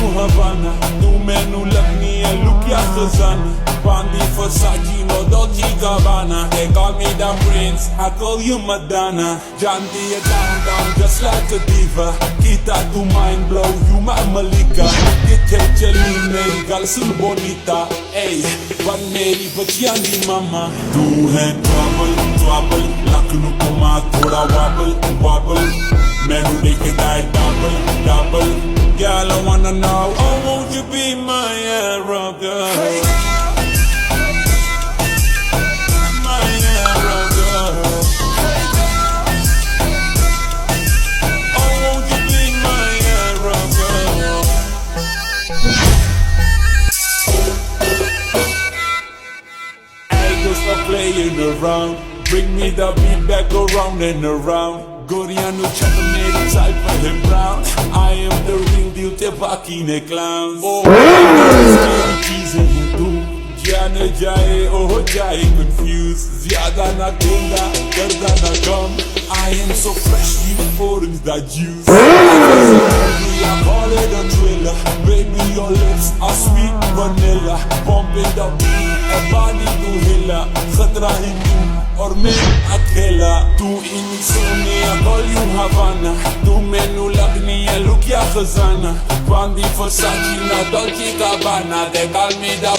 you Havana. Tu menu lagni hai lukya khazana. Bandi Versace no Dolce Gabbana. They call me the prince, I call you Madonna. Janti ya down just like a diva. Kita tu mind blow, you my Malika. Get chali meri gal sun bonita. Ay, one meri bachiyan di mama. Tu hai trouble, laknu koma thoda wobble. Menu dekhe die double. Girl, I wanna know, oh, won't you be my Arab girl? My Arab girl. Oh, won't you be my Arab girl? I just stop playing around. Bring me the beat back around and around. Goriano chata meri type for him brown. I am the real deal, te baki ne clowns. Oh, scary cheese hai tu. Jane jaye, oh jaye confused. Zyada na gunda, garda na gum. I am so fresh, even foreigns that juice. I call it a thriller. Baby, your lips are sweet vanilla. Pumping the beat, a body to hilla. Khatra hindu. और मैं अकेला तू insomnia call you Havana तू मेनू लगनी है लुकिया खजाना Bandi Versace ना Dolce Gabbana they call me the